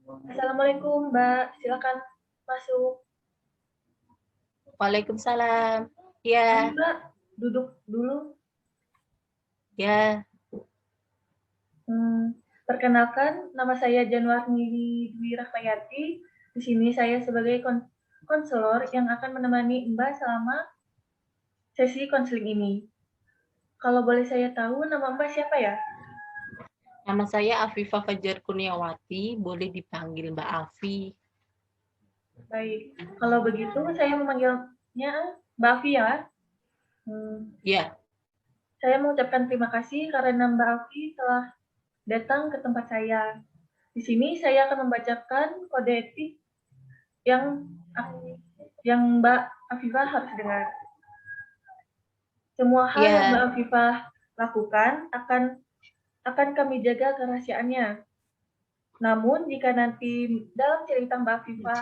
Assalamualaikum, Mbak. Silakan masuk. Waalaikumsalam. Mari, Ya, Mbak. Duduk dulu. ya. Perkenalkan, nama saya Januarni Dwi Rahmayati. Di sini saya sebagai konselor yang akan menemani Mbak selama sesi konseling ini. Kalau boleh saya tahu, nama Mbak siapa ya? Nama saya Afifah Fajar Kurniawati. Boleh dipanggil Mbak Afi. Baik, kalau begitu saya memanggilnya Mbak Afi ya. Ya, Saya mengucapkan terima kasih karena Mbak Afi telah datang ke tempat saya. Di sini saya akan membacakan kode etik yang Mbak Afifah harus dengar. Semua hal yang Mbak ya, Afifah lakukan akan kami jaga kerahasiaannya. Namun jika nanti dalam cerita Mbak Afifah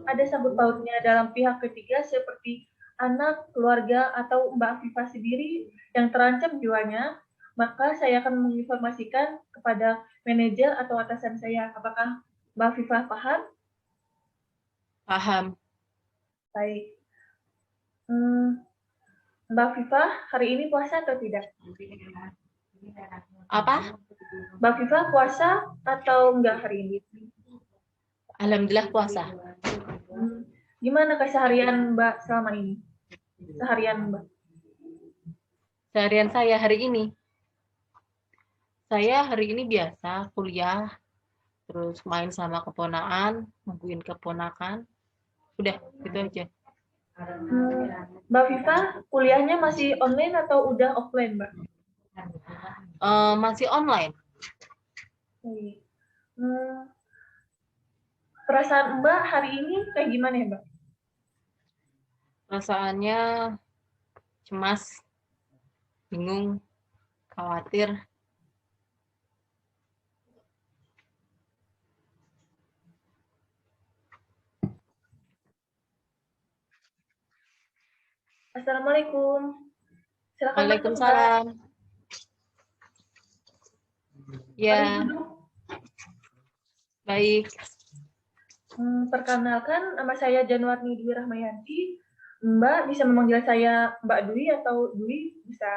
ada sangkut pautnya dalam pihak ketiga seperti anak, keluarga, atau Mbak Afifah sendiri yang terancam jiwanya, maka saya akan menginformasikan kepada manajer atau atasan saya. Apakah Mbak Afifah paham? paham. Baik. Mbak Afifah hari ini puasa atau tidak? Apa? Mbak Afifah puasa atau enggak hari ini? Alhamdulillah puasa. Gimana keseharian Mbak selama ini? Seharian Mbak. Seharian saya hari ini. Saya hari ini biasa kuliah, terus main sama keponakan, nungguin keponakan. Udah, gitu aja. Mbak Afifah kuliahnya masih online atau udah offline, Mbak? Masih online. Perasaan Mbak hari ini kayak gimana ya, Mbak? Perasaannya cemas, bingung, khawatir. Assalamualaikum. Silakan masuk, Mbak. Waalaikumsalam. Mari Ya, duduk. baik. Perkenalkan, nama saya Januarni Dwi Rahmayanti. Mbak bisa memanggil saya Mbak Dwi atau Dwi bisa.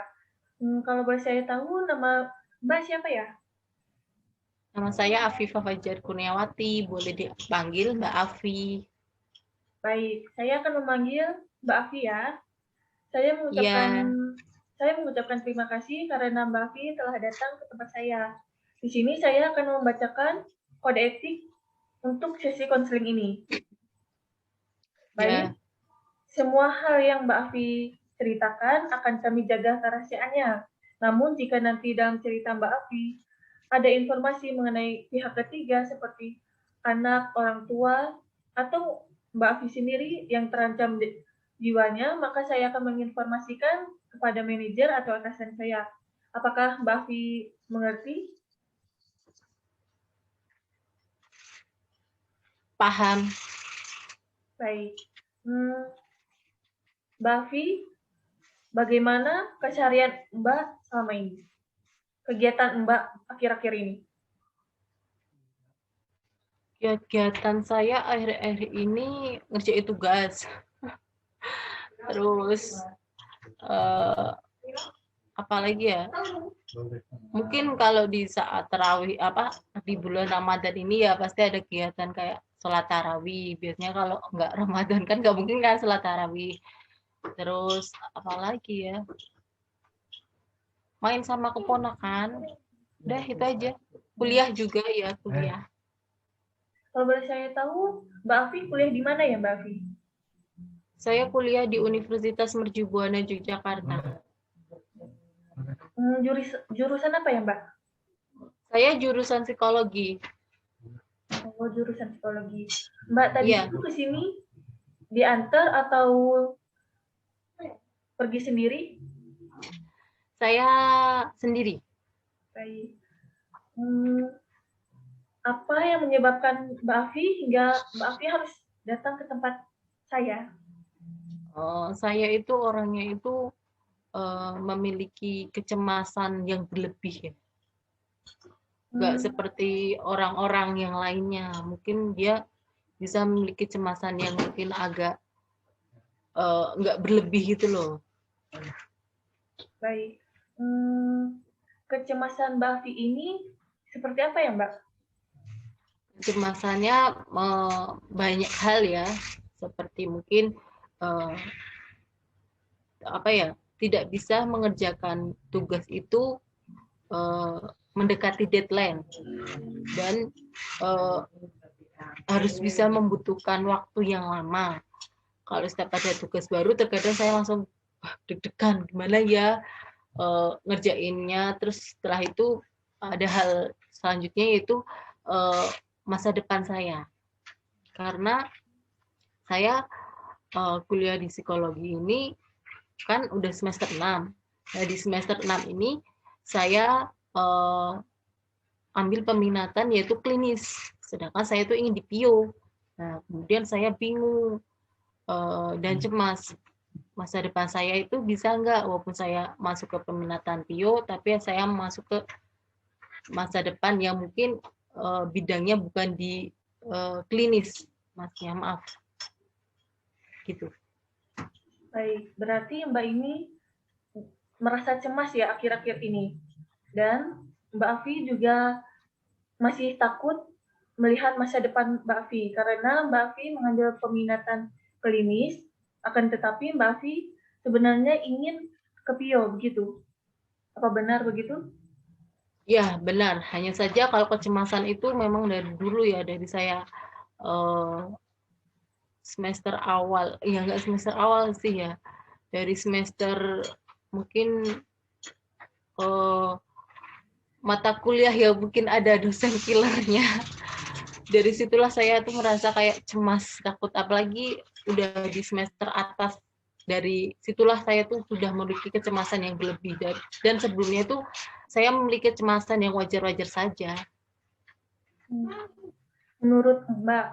Kalau boleh saya tahu nama Mbak siapa ya? Nama saya Afifah Fajar Kurniawati. Boleh dipanggil Mbak Afi. Baik, saya akan memanggil Mbak Afi ya. Saya mengucapkan Iya, saya mengucapkan terima kasih karena Mbak Afi telah datang ke tempat saya. Di sini saya akan membacakan kode etik untuk sesi konseling ini. Baik, ya. semua hal yang Mbak Afi ceritakan akan kami jaga kerahasiaannya. Namun jika nanti dalam cerita Mbak Afi ada informasi mengenai pihak ketiga seperti anak, orang tua, atau Mbak Afi sendiri yang terancam jiwanya, maka saya akan menginformasikan kepada manajer atau atasan saya. Apakah Mbak Afi mengerti? Paham. Baik. Mbak Afi, bagaimana keseharian Mbak selama ini? Kegiatan Mbak akhir-akhir ini? Kegiatan saya akhir-akhir ini ngerjain tugas. Terus apa lagi ya? Mungkin kalau di saat tarawih di bulan Ramadan ini ya pasti ada kegiatan kayak sholat tarawih. Biasanya kalau nggak Ramadan kan nggak mungkin kan sholat tarawih. Terus apa lagi ya? Main sama keponakan. Udah itu aja. Kuliah juga ya, kuliah. Kalau boleh saya tahu, Mbak Afi kuliah di mana ya, Mbak Afi? Saya kuliah di Universitas Mercubuana Yogyakarta. Jurusan apa ya, Mbak? Saya jurusan psikologi. Oh, jurusan psikologi. Mbak tadi Iya, itu ke sini diantar atau pergi sendiri? saya sendiri. Baik. Apa yang menyebabkan Mbak Afi hingga Mbak Afi harus datang ke tempat saya? Saya itu orangnya itu memiliki kecemasan yang berlebih ya. nggak Hmm, seperti orang-orang yang lainnya. Mungkin dia bisa memiliki kecemasan yang mungkin agak nggak berlebih gitu loh. baik. Kecemasan Mbak Afi ini seperti apa ya, Mbak? Kecemasannya banyak hal ya, seperti mungkin eh, apa ya, tidak bisa mengerjakan tugas itu mendekati deadline dan eh, harus bisa membutuhkan waktu yang lama. Kalau setiap ada tugas baru, terkadang saya langsung deg-degan gimana ya ngerjainnya. Terus setelah itu ada hal selanjutnya yaitu masa depan saya. Karena saya kuliah di psikologi ini kan udah semester 6. Nah, di semester 6 ini saya ambil peminatan yaitu klinis. Sedangkan saya tuh ingin di PIO. Nah, kemudian saya bingung dan cemas. Masa depan saya itu bisa nggak, walaupun saya masuk ke peminatan PIO, tapi saya masuk ke masa depan yang mungkin bidangnya bukan di klinis, Mas, ya maaf, gitu. Baik, berarti Mbak ini merasa cemas ya akhir-akhir ini. Dan Mbak Afi juga masih takut melihat masa depan Mbak Afi karena Mbak Afi mengambil peminatan klinis, akan tetapi Mbak Afi sebenarnya ingin ke PIO begitu. Apa benar begitu? Ya, benar. Hanya saja kalau kecemasan itu memang dari dulu ya, dari saya eh, semester awal, ya nggak semester awal sih ya, dari semester mungkin eh, mata kuliah ya mungkin ada dosen killernya. Dari situlah saya tuh merasa kayak cemas, takut, apalagi udah di semester atas. Dari situlah saya tuh sudah memiliki kecemasan yang berlebih, dan sebelumnya tuh saya memiliki kecemasan yang wajar-wajar saja. Menurut Mbak,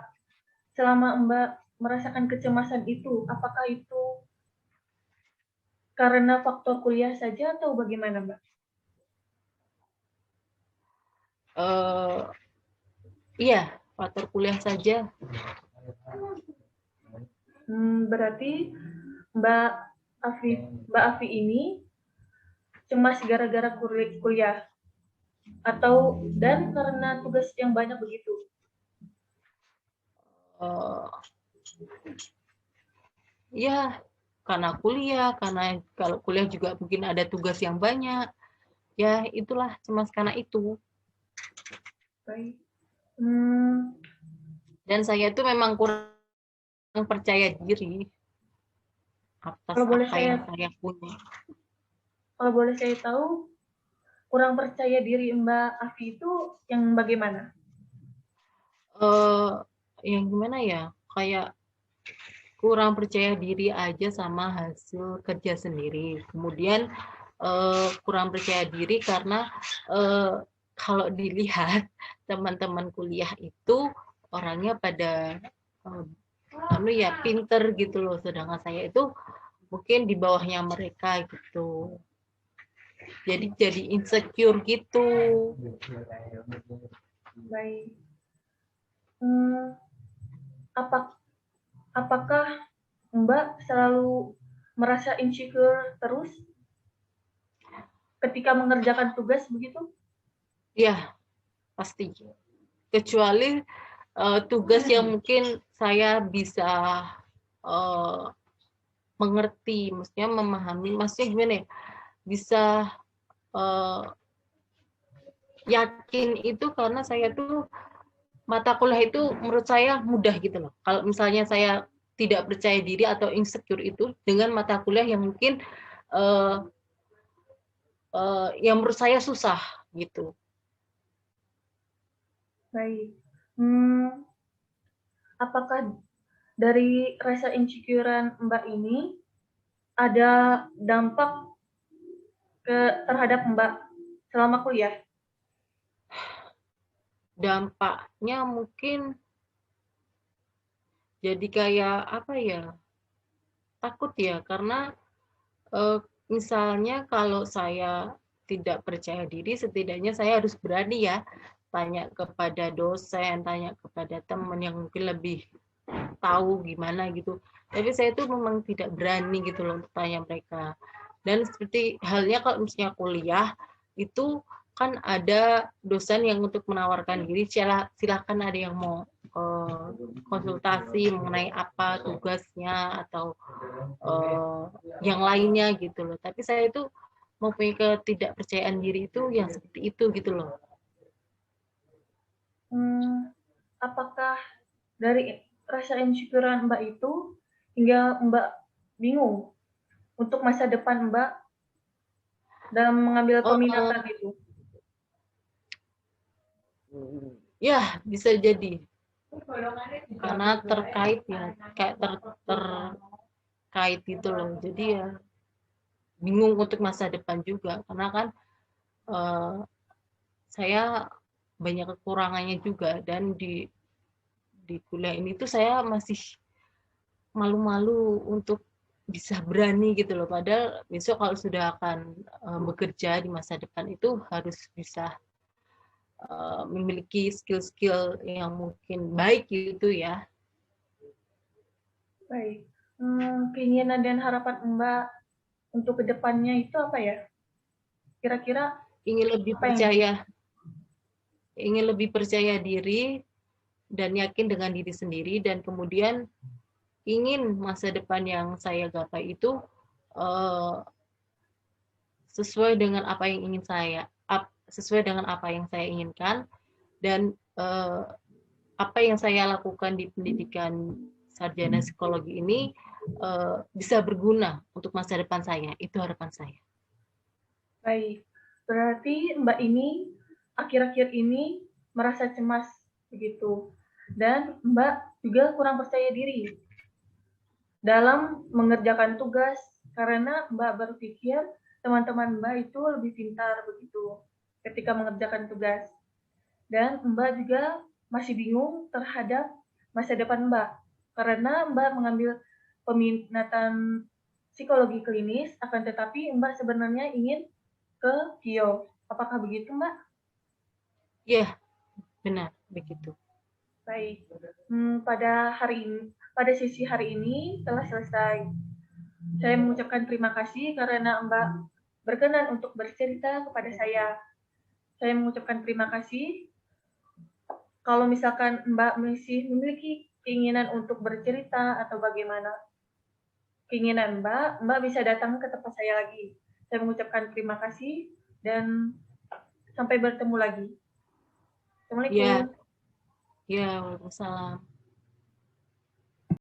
selama Mbak merasakan kecemasan itu, apakah itu karena faktor kuliah saja atau bagaimana, Mbak? Iya, faktor kuliah saja. Berarti Mbak Mbak Afi ini cemas gara-gara kuliah atau dan karena tugas yang banyak begitu. Uh, ya, karena kuliah, karena kalau kuliah juga mungkin ada tugas yang banyak. Ya, itulah cemas karena itu. Baik. Hmm, Dan saya itu memang kurang percaya diri atas kalau boleh apa saya yang saya punya. kalau boleh saya tahu kurang percaya diri Mbak Afi itu yang bagaimana? Eh, yang gimana ya? Kayak kurang percaya diri aja sama hasil kerja sendiri. Kemudian kurang percaya diri karena kalau dilihat teman-teman kuliah itu orangnya pada ya pinter gitu loh, sedangkan saya itu mungkin di bawahnya mereka gitu. Jadi insecure gitu. Baik. Hmm, apa apakah Mbak selalu merasa insecure terus ketika mengerjakan tugas begitu? Ya, pasti. Kecuali tugas yang mungkin saya bisa uh, mengerti, maksudnya memahami, maksudnya gimana ya, bisa uh, yakin itu karena saya tuh mata kuliah itu menurut saya mudah gitu loh. Kalau misalnya saya tidak percaya diri atau insecure itu dengan mata kuliah yang mungkin uh, yang menurut saya susah gitu. Baik. Apakah dari rasa insecurean Mbak ini ada dampak terhadap Mbak selama kuliah? Dampaknya mungkin jadi kayak apa ya, takut ya, karena misalnya kalau saya tidak percaya diri, setidaknya saya harus berani ya tanya kepada dosen, tanya kepada teman yang mungkin lebih tahu gimana gitu. Tapi saya tuh memang tidak berani gitu loh untuk tanya mereka. Dan seperti halnya kalau misalnya kuliah itu kan ada dosen yang untuk menawarkan diri, silahkan ada yang mau konsultasi mengenai apa tugasnya atau yang lainnya gitu loh. Tapi saya itu mempunyai ketidakpercayaan diri itu yang seperti itu gitu loh. Apakah dari rasa insecurean Mbak itu hingga Mbak bingung untuk masa depan Mbak dalam mengambil peminatan itu? Ya, bisa jadi. Karena terkait ya, kayak terkait gitu loh. Jadi ya bingung untuk masa depan juga. Karena kan saya banyak kekurangannya juga, dan di kuliah ini tuh saya masih malu-malu untuk bisa berani gitu loh. Padahal besok kalau sudah akan bekerja di masa depan itu harus bisa memiliki skill-skill yang mungkin baik gitu ya. Baik. Keinginan dan harapan Mbak untuk kedepannya itu apa ya? Kira-kira ingin lebih percaya diri dan yakin dengan diri sendiri, dan kemudian ingin masa depan yang saya gapai itu sesuai dengan apa yang saya inginkan, dan apa yang saya lakukan di pendidikan sarjana psikologi ini bisa berguna untuk masa depan saya. Itu harapan saya. Baik, berarti Mbak ini akhir-akhir ini merasa cemas begitu, dan Mbak juga kurang percaya diri dalam mengerjakan tugas karena Mbak berpikir teman-teman Mbak itu lebih pintar begitu ketika mengerjakan tugas, dan Mbak juga masih bingung terhadap masa depan Mbak karena Mbak mengambil peminatan psikologi klinis, akan tetapi Mbak sebenarnya ingin ke Kio. Apakah begitu, Mbak? Ya, benar begitu. Baik. Pada sesi hari ini telah selesai. Saya mengucapkan terima kasih karena Mbak berkenan untuk bercerita kepada saya. Saya mengucapkan terima kasih. Kalau misalkan Mbak masih memiliki keinginan untuk bercerita atau bagaimana keinginan Mbak bisa datang ke tempat saya lagi. Saya mengucapkan terima kasih dan sampai bertemu lagi. Assalamualaikum. Ya, waalaikumsalam.